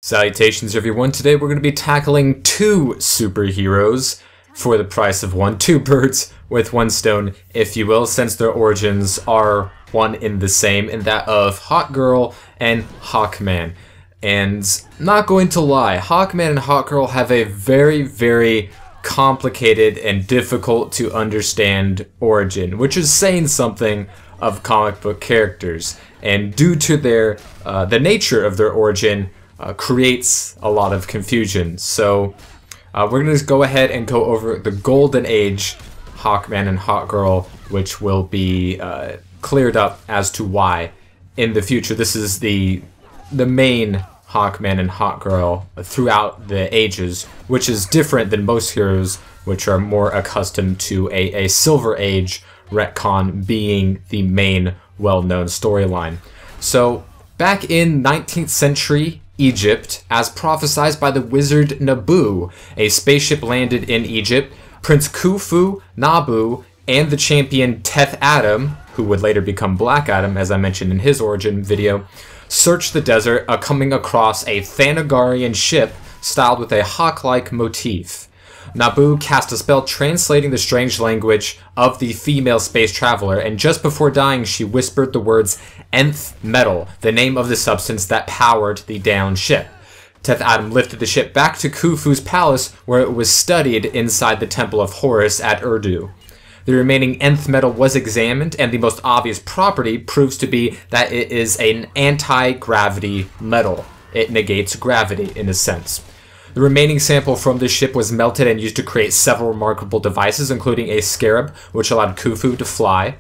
Salutations everyone, today we're going to be tackling two superheroes for the price of one. Two birds with one stone, if you will, since their origins are one in the same, in that of Hawkgirl and Hawkman. And not going to lie, Hawkman and Hawkgirl have a very complicated and difficult to understand origin, which is saying something of comic book characters. And due to their the nature of their origin, creates a lot of confusion. So we're going to go ahead and go over the Golden Age Hawkman and Hawkgirl, which will be cleared up as to why in the future. This is the main Hawkman and Hawkgirl throughout the ages, which is different than most heroes, which are more accustomed to a Silver Age retcon being the main well-known storyline. So back in 19th century Egypt, as prophesied by the wizard Nabu, a spaceship landed in Egypt. Prince Khufu, Nabu, and the champion Teth Adam, who would later become Black Adam, as I mentioned in his origin video, searched the desert, coming across a Thanagarian ship styled with a hawk-like motif. Nabu cast a spell translating the strange language of the female space traveler, and just before dying she whispered the words Nth Metal, the name of the substance that powered the downed ship. Teth Adam lifted the ship back to Khufu's palace, where it was studied inside the Temple of Horus at Urdu. The remaining Nth Metal was examined, and the most obvious property proves to be that it is an anti-gravity metal. It negates gravity, in a sense. The remaining sample from the ship was melted and used to create several remarkable devices, including a scarab, which allowed Khufu to fly,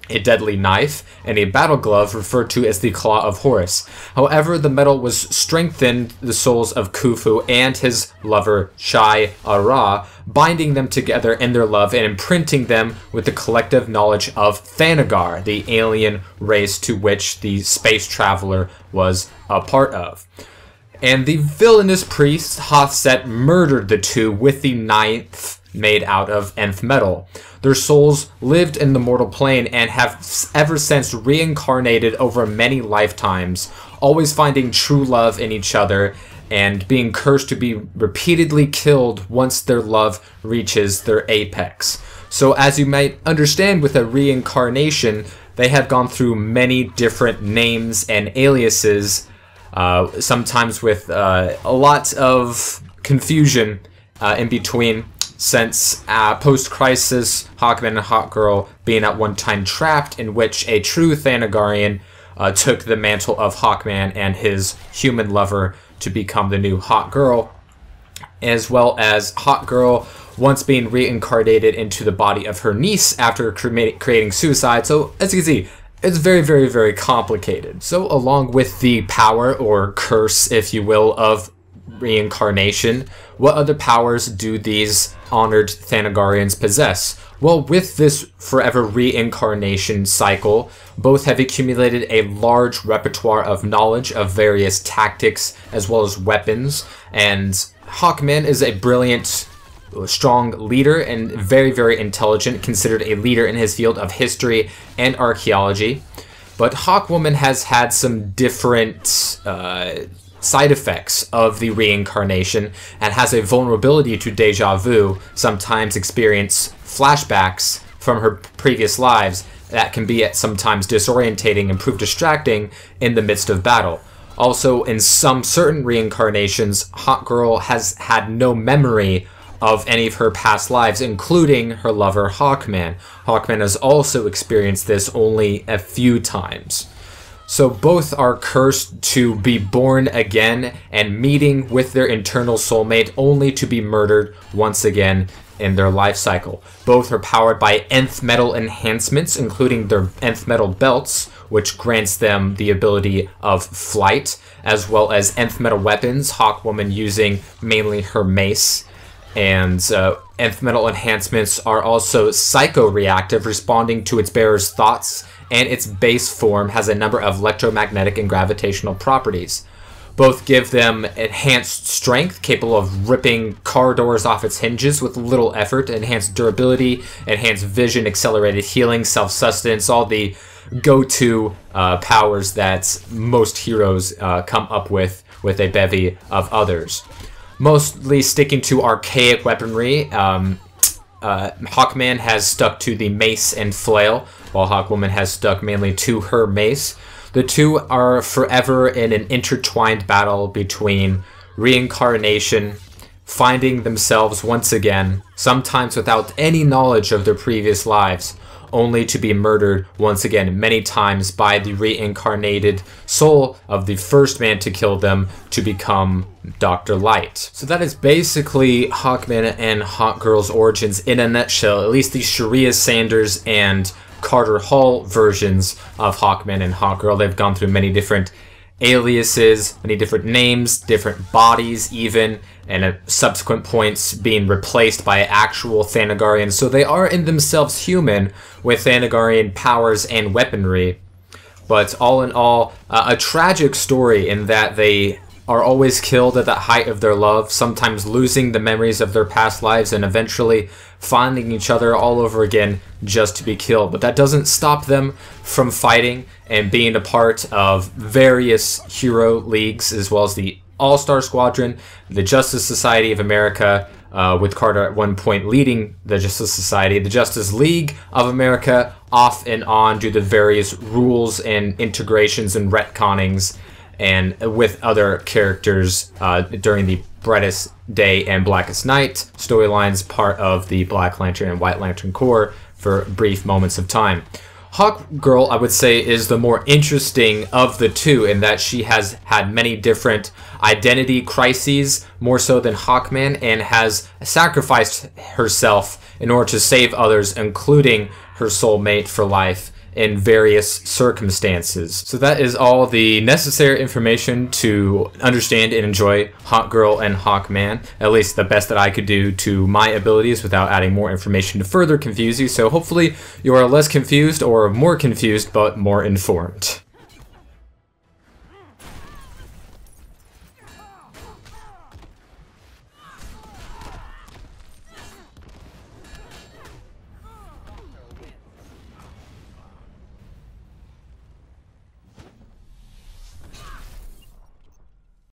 a deadly knife, and a battle glove referred to as the Claw of Horus. However, the metal was strengthened the souls of Khufu and his lover Shai Ara, binding them together in their love and imprinting them with the collective knowledge of Thanagar, the alien race to which the space traveler was a part of. And the villainous priest Hothset murdered the two with the knife made out of Nth Metal. Their souls lived in the mortal plane and have ever since reincarnated over many lifetimes, always finding true love in each other and being cursed to be repeatedly killed once their love reaches their apex. So as you might understand, with a reincarnation, they have gone through many different names and aliases, sometimes with a lot of confusion in between, since post-crisis Hawkman and Hawkgirl being at one time trapped, in which a true Thanagarian took the mantle of Hawkman and his human lover to become the new Hawkgirl, as well as Hawkgirl once being reincarnated into the body of her niece after creating suicide. So as you can see, it's very complicated. So along with the power, or curse if you will, of reincarnation, what other powers do these honored Thanagarians possess? Well, with this forever reincarnation cycle, both have accumulated a large repertoire of knowledge of various tactics as well as weapons, and Hawkman is a brilliant, strong leader and very intelligent, considered a leader in his field of history and archaeology. But Hawkwoman has had some different side effects of the reincarnation and has a vulnerability to deja vu, sometimes experience flashbacks from her previous lives that can be at sometimes disorientating and prove distracting in the midst of battle. Also, in some certain reincarnations, Hawkgirl has had no memory of any of her past lives, including her lover Hawkman. Hawkman has also experienced this only a few times. So both are cursed to be born again and meeting with their internal soulmate, only to be murdered once again in their life cycle. Both are powered by Nth Metal enhancements, including their Nth Metal belts, which grants them the ability of flight, as well as Nth Metal weapons, Hawkwoman using mainly her mace. And Nth Metal enhancements are also psycho-reactive, responding to its bearer's thoughts, and its base form has a number of electromagnetic and gravitational properties. Both give them enhanced strength, capable of ripping car doors off its hinges with little effort, enhanced durability, enhanced vision, accelerated healing, self-sustenance, all the go-to powers that most heroes come up with with a bevy of others. Mostly sticking to archaic weaponry, Hawkman has stuck to the mace and flail, while Hawkwoman has stuck mainly to her mace. The two are forever in an intertwined battle between reincarnation, finding themselves once again, sometimes without any knowledge of their previous lives, only to be murdered once again many times by the reincarnated soul of the first man to kill them to become Dr. Light. So that is basically Hawkman and Hawkgirl's origins in a nutshell, at least the Sharia Sanders and Carter Hall versions of Hawkman and Hawkgirl. They've gone through many different aliases, many different names, different bodies even, and at subsequent points being replaced by actual Thanagarians. So they are in themselves human with Thanagarian powers and weaponry. But all in all, a tragic story in that they are always killed at the height of their love, sometimes losing the memories of their past lives and eventually finding each other all over again just to be killed. But that doesn't stop them from fighting and being a part of various hero leagues, as well as the All-Star Squadron, the Justice Society of America, with Carter at one point leading the Justice Society, the Justice League of America, off and on due to various rules and integrations and retconnings, and with other characters during the Brightest Day and Blackest Night storylines, part of the Black Lantern and White Lantern Corps for brief moments of time. Hawkgirl, I would say, is the more interesting of the two in that she has had many different identity crises, more so than Hawkman, and has sacrificed herself in order to save others, including her soulmate for life, in various circumstances. So that is all the necessary information to understand and enjoy Hawkgirl and Hawkman, at least the best that I could do to my abilities without adding more information to further confuse you. So hopefully you are less confused or more confused but more informed.